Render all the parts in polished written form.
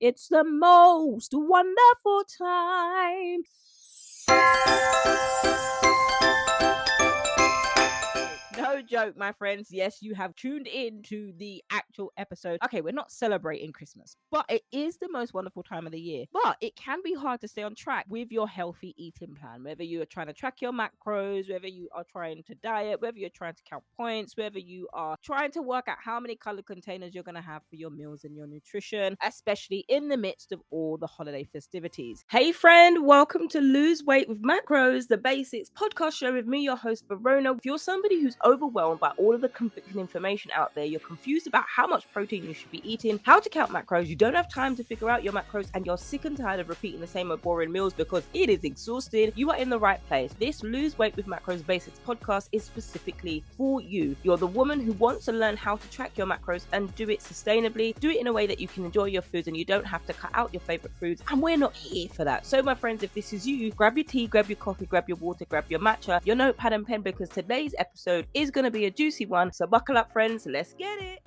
It's the most wonderful time. No joke, my friends. Yes, you have tuned in to the actual episode. Okay, we're not celebrating Christmas, but it is the most wonderful time of the year. But it can be hard to stay on track with your healthy eating plan, whether you are trying to track your macros, whether you are trying to diet, whether you're trying to count points, whether you are trying to work out how many color containers you're going to have for your meals and your nutrition, especially in the midst of all the holiday festivities. Hey, friend, welcome to Lose Weight with Macros, the Basics podcast show with me, your host, Verona. If you're somebody who's overwhelmed by all of the conflicting information out there, you're confused about how much protein you should be eating, how to count macros, you don't have time to figure out your macros, and you're sick and tired of repeating the same old boring meals because it is exhausted, you are in the right place. This Lose Weight with Macros Basics podcast is specifically for you. You're the woman who wants to learn how to track your macros and do it sustainably, do it in a way that you can enjoy your foods and you don't have to cut out your favorite foods, and we're not here for that. So my friends, if this is you, grab your tea, grab your coffee, grab your water, grab your matcha, your notepad and pen, because today's episode is going to be a juicy one. So buckle up, friends. Let's get it.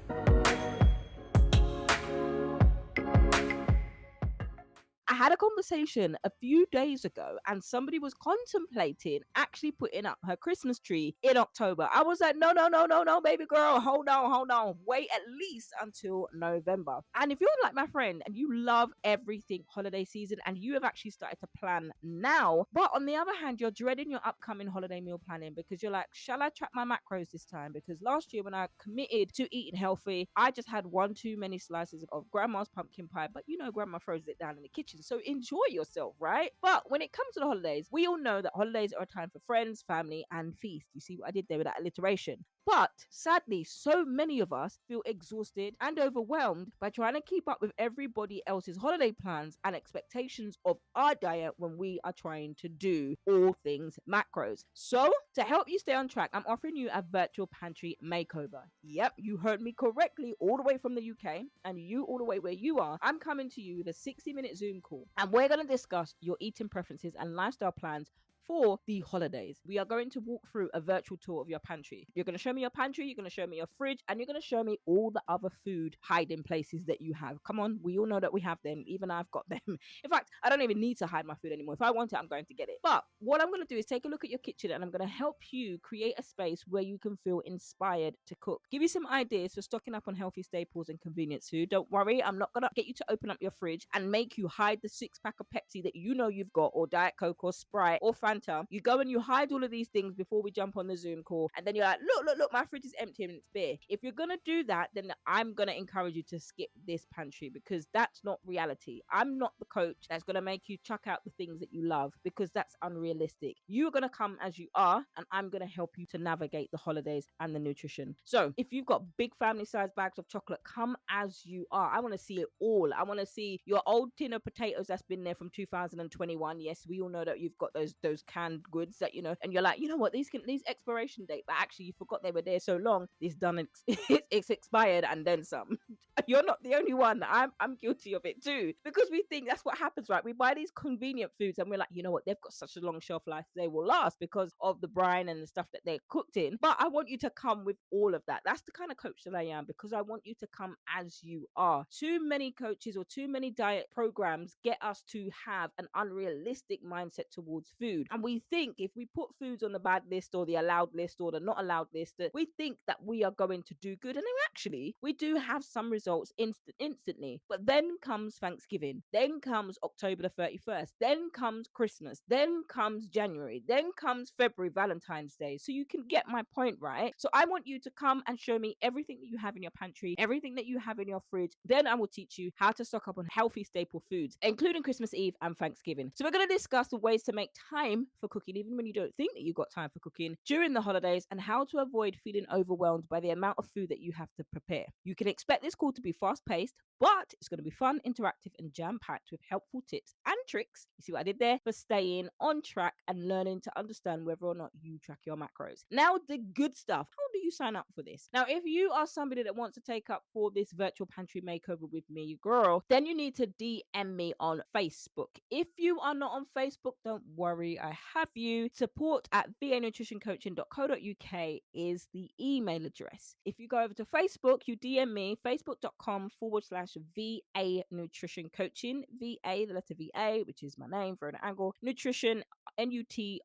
I had a conversation a few days ago and somebody was contemplating actually putting up her Christmas tree in October. I was like, no, baby girl, hold on. Wait at least until November. And if you're like my friend and you love everything holiday season and you have actually started to plan now, but on the other hand, you're dreading your upcoming holiday meal planning because you're like, shall I track my macros this time? Because last year when I committed to eating healthy, I just had one too many slices of grandma's pumpkin pie, but you know, grandma throws it down in the kitchen. So enjoy yourself, right? But when it comes to the holidays, we all know that holidays are a time for friends, family, and feast. You see what I did there with that alliteration? But sadly, so many of us feel exhausted and overwhelmed by trying to keep up with everybody else's holiday plans and expectations of our diet when we are trying to do all things macros. So, to help you stay on track, I'm offering you a virtual pantry makeover. Yep, you heard me correctly, all the way from the UK, and you all the way where you are. I'm coming to you with a 60-minute Zoom call, and we're going to discuss your eating preferences and lifestyle plans for the holidays. We are going to walk through a virtual tour of your pantry. You're going to show me your pantry, you're going to show me your fridge, and you're going to show me all the other food hiding places that you have. Come on, we all know that we have them. Even I've got them. In fact, I don't even need to hide my food anymore. If I want it, I'm going to get it. But what I'm going to do is take a look at your kitchen and I'm going to help you create a space where you can feel inspired to cook. Give you some ideas for stocking up on healthy staples and convenience food. Don't worry, I'm not going to get you to open up your fridge and make you hide the 6-pack of Pepsi that you know you've got, or Diet Coke or Sprite or Fanta. You go and you hide all of these things before we jump on the Zoom call, and then you're like, look, my fridge is empty and it's bare. If you're gonna do that, then I'm gonna encourage you to skip this pantry, because that's not reality. I'm not the coach that's gonna make you chuck out the things that you love, because that's unrealistic. You're gonna come as you are, and I'm gonna help you to navigate the holidays and the nutrition. So if you've got big family size bags of chocolate, come as you are. I want to see it all. I want to see your old tin of potatoes that's been there from 2021. Yes, we all know that you've got those canned goods that, you know, and you're like, you know what, these expiration date, but actually you forgot they were there so long. It's done, it's expired and then some. You're not the only one. I'm guilty of it too, because we think that's what happens, right? We buy these convenient foods and we're like, you know what, they've got such a long shelf life, they will last because of the brine and the stuff that they're cooked in. But I want you to come with all of that. That's the kind of coach that I am, because I want you to come as you are. Too many coaches or too many diet programs get us to have an unrealistic mindset towards food, and we think if we put foods on the bad list or the allowed list or the not allowed list, that we think that we are going to do good. And then actually we do have some results instantly. But then comes Thanksgiving, then comes October the 31st, then comes Christmas, then comes January, then comes February, Valentine's Day. So you can get my point, right? So I want you to come and show me everything that you have in your pantry, everything that you have in your fridge. Then I will teach you how to stock up on healthy staple foods, including Christmas Eve and Thanksgiving. So we're going to discuss the ways to make time for cooking, even when you don't think that you've got time for cooking during the holidays, and how to avoid feeling overwhelmed by the amount of food that you have to prepare. You can expect this call to be fast paced, but it's going to be fun, interactive, and jam packed with helpful tips and tricks, you see what I did there, for staying on track and learning to understand whether or not you track your macros. Now, the good stuff. How do you sign up for this? Now, if you are somebody that wants to take up for this virtual pantry makeover with me, girl, then you need to DM me on Facebook. If you are not on Facebook, don't worry, I have you. Support at vanutritioncoaching.co.uk is the email address. If you go over to Facebook, you DM me, facebook.com/VA Nutrition Coaching, VA, the letter VA, which is my name for an angle, nutrition, NUTRITION,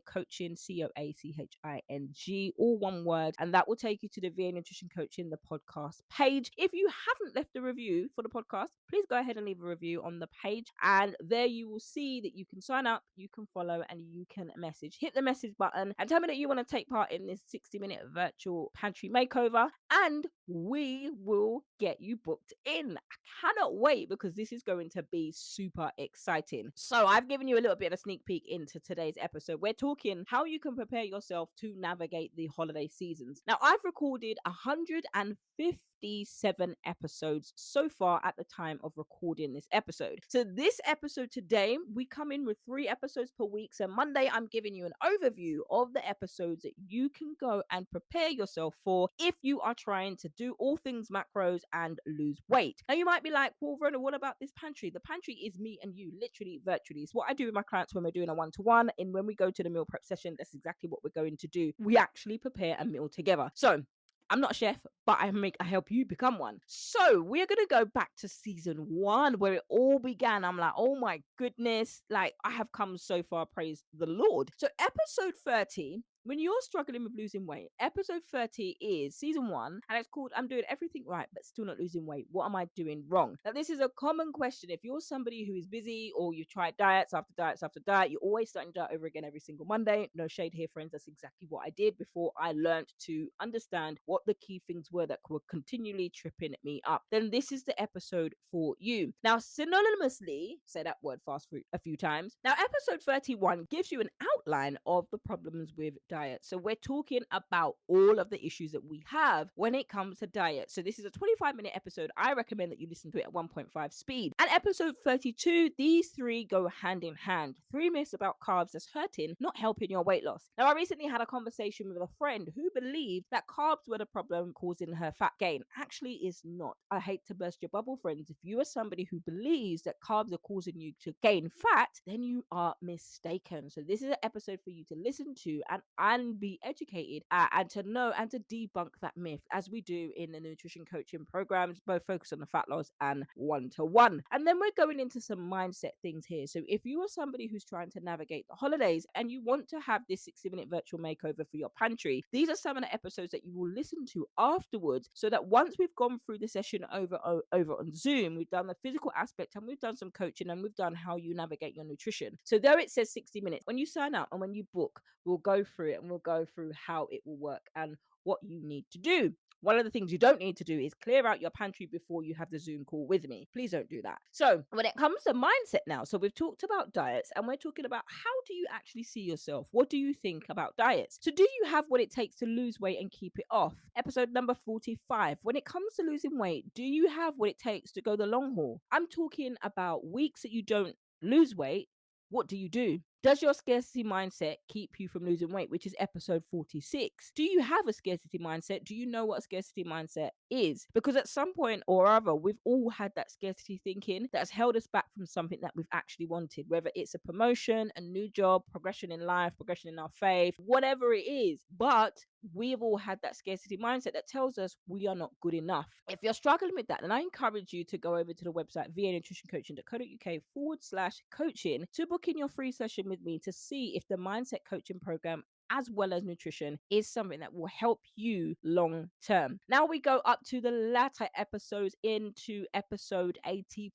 coaching, COACHING, all one word, and that will take you to the VA Nutrition Coaching, the podcast page. If you haven't left a review for the podcast, please go ahead and leave a review on the page, and there you will see that you can sign up, you can follow, and you can message. Hit the message button and tell me that you want to take part in this 60-minute virtual pantry makeover, and we will get you booked in. I cannot wait because this is going to be super exciting. So I've given you a little bit of a sneak peek into today's episode. We're talking how you can prepare yourself to navigate the holiday seasons. Now, I've recorded 157 episodes so far at the time of recording this episode. So this episode today, we come in with 3 episodes per week. So Monday, I'm giving you an overview of the episodes that you can go and prepare yourself for if you are trying to do all things macros and lose weight. Now, you might be like, well, Rona, what about this pantry? The pantry is me and you, literally, virtually. It's what I do with my clients when we're doing a one-to-one. And when we go to the meal prep session, that's exactly what we're going to do. We actually prepare a meal together. So I'm not a chef, but I help you become one. So we're going to go back to season 1 where it all began. I'm like, oh my goodness, like I have come so far, praise the Lord. So episode 30, when you're struggling with losing weight, episode 30 is season 1, and it's called I'm Doing Everything Right but Still Not Losing Weight. What am I doing wrong? Now, this is a common question. If you're somebody who is busy or you've tried diets after diets after diet, you're always starting diet over again every single Monday. No shade here, friends. That's exactly what I did before I learned to understand what the key things were that were continually tripping me up. Then this is the episode for you. Now, synonymously, say that word fast a few times. Now, episode 31 gives you an outline of the problems with diet. So we're talking about all of the issues that we have when it comes to diet. So this is a 25-minute episode. I recommend that you listen to it at 1.5 speed. And episode 32, these 3 go hand in hand. 3 myths about carbs that's hurting, not helping your weight loss. Now, I recently had a conversation with a friend who believed that carbs were the problem causing her fat gain. Actually, is not. I hate to burst your bubble, friends. If you are somebody who believes that carbs are causing you to gain fat, then you are mistaken. So this is an episode for you to listen to and be educated and to know and to debunk that myth, as we do in the nutrition coaching programs, both focused on the fat loss and one-to-one. And then we're going into some mindset things here. So if you are somebody who's trying to navigate the holidays and you want to have this 60-minute virtual makeover for your pantry, these are some of the episodes that you will listen to afterwards, so that once we've gone through the session over on Zoom, we've done the physical aspect and we've done some coaching and we've done how you navigate your nutrition. So though it says 60 minutes, when you sign up and when you book, we'll go through it and we'll go through how it will work and what you need to do. One of the things you don't need to do is clear out your pantry before you have the Zoom call with me. Please don't do that. So when it comes to mindset now, so we've talked about diets and we're talking about how do you actually see yourself? What do you think about diets? So do you have what it takes to lose weight and keep it off? Episode number 45. When it comes to losing weight, do you have what it takes to go the long haul? I'm talking about weeks that you don't lose weight. What do you do? Does your scarcity mindset keep you from losing weight, which is episode 46? Do you have a scarcity mindset? Do you know what a scarcity mindset is? Because at some point or other, we've all had that scarcity thinking that's held us back from something that we've actually wanted, whether it's a promotion, a new job, progression in life, progression in our faith, whatever it is. But we've all had that scarcity mindset that tells us we are not good enough. If you're struggling with that, then I encourage you to go over to the website vanutritioncoaching.co.uk/coaching to book in your free session with me to see if the mindset coaching program as well as nutrition is something that will help you long term. Now we go up to the latter episodes into episode 84.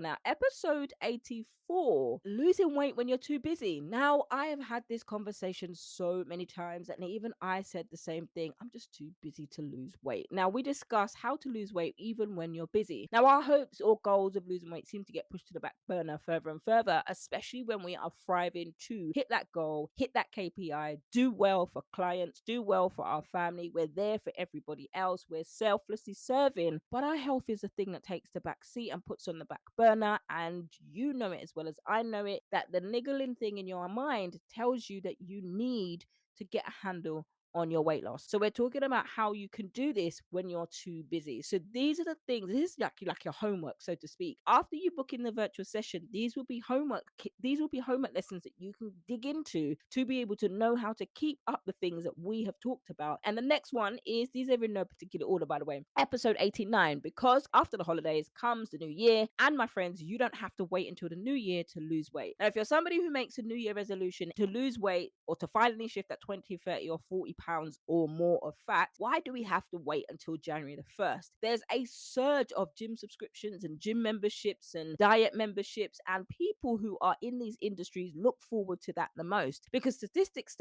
Now, episode 84, losing weight when you're too busy. Now, I have had this conversation so many times, and even I said the same thing. I'm just too busy to lose weight. Now, we discuss how to lose weight even when you're busy. Now, our hopes or goals of losing weight seem to get pushed to the back burner further and further, especially when we are striving to hit that goal, hit that KPI, do well for clients, do well for our family. We're there for everybody else. We're selflessly serving, but our health is the thing that takes the back seat and puts on the back burner. And you know it as well as I know it, that the niggling thing in your mind tells you that you need to get a handle on your weight loss. So we're talking about how you can do this when you're too busy. So these are the things. This is like your homework, so to speak. After you book in the virtual session, these will be homework. These will be homework lessons that you can dig into to be able to know how to keep up the things that we have talked about. And the next one is, these are in no particular order, by the way, episode 89, because after the holidays comes the new year. And my friends, you don't have to wait until the new year to lose weight. Now, if you're somebody who makes a new year resolution to lose weight or to finally shift that 20, 30 or 40 pounds or more of fat, why do we have to wait until January the 1st? There's a surge of gym subscriptions and gym memberships and diet memberships, and people who are in these industries look forward to that the most, because statistics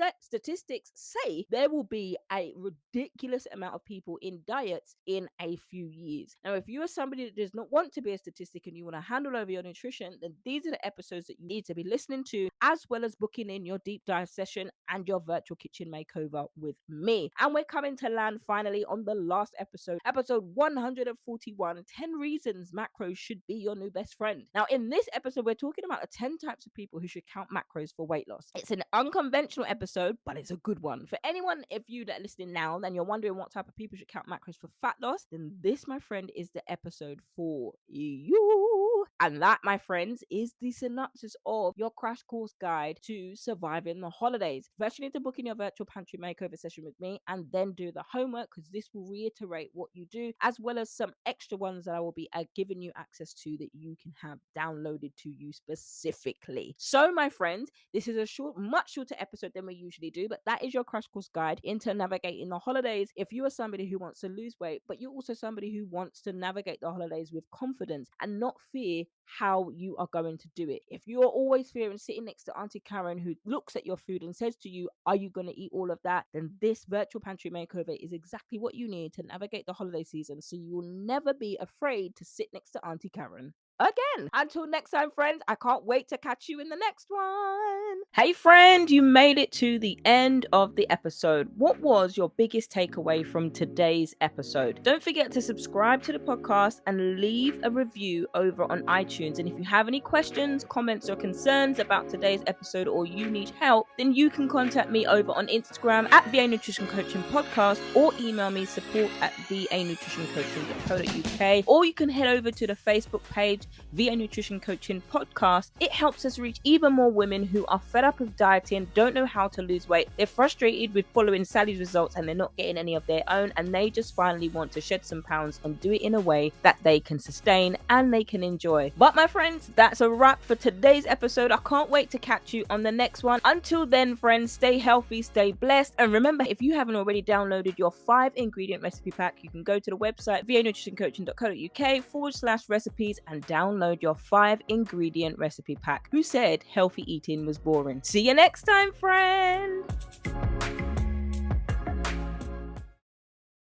say there will be a ridiculous amount of people in diets in a few years. Now, if you are somebody that does not want to be a statistic and you want to handle over your nutrition, then these are the episodes that you need to be listening to, as well as booking in your deep dive session and your virtual kitchen makeover with me. And we're coming to land finally on the last episode 141, 10 reasons macros should be your new best friend. Now, in this episode, we're talking about the 10 types of people who should count macros for weight loss. It's an unconventional episode, but it's a good one. For anyone, if you that are listening now, then you're wondering what type of people should count macros for fat loss, then this, my friend, is the episode for you. And that, my friends, is the synopsis of your crash course guide to surviving the holidays. First, you need to book in your virtual pantry makeover session with me and then do the homework, because this will reiterate what you do, as well as some extra ones that I will be giving you access to that you can have downloaded to you specifically. So, my friends, this is a much shorter episode than we usually do, but that is your crash course guide into navigating the holidays. If you are somebody who wants to lose weight, but you're also somebody who wants to navigate the holidays with confidence and not fear how you are going to do it. If you're always fearing sitting next to Auntie Karen, who looks at your food and says to you, are you going to eat all of that? Then this virtual pantry makeover is exactly what you need to navigate the holiday season, so you will never be afraid to sit next to Auntie Karen again. Until next time, friends, I can't wait to catch you in the next one. Hey friend, you made it to the end of the episode. What was your biggest takeaway from today's episode? Don't forget to subscribe to the podcast and leave a review over on iTunes. And if you have any questions, comments, or concerns about today's episode, or you need help, then you can contact me over on Instagram at VA Nutrition Coaching Podcast, or email me support@vanutritioncoaching.co.uk, or you can head over to the Facebook page VA Nutrition Coaching Podcast. It helps us reach even more women who are fed up with dieting, don't know how to lose weight, they're frustrated with following Sally's results and they're not getting any of their own, and they just finally want to shed some pounds and do it in a way that they can sustain and they can enjoy. But my friends, that's a wrap for today's episode. I can't wait to catch you on the next one. Until then, friends, stay healthy, stay blessed, and remember, if you haven't already downloaded your 5-ingredient recipe pack, you can go to the website vanutritioncoaching.co.uk/recipes and download your 5-ingredient recipe pack. Who said healthy eating was boring? See you next time, friend.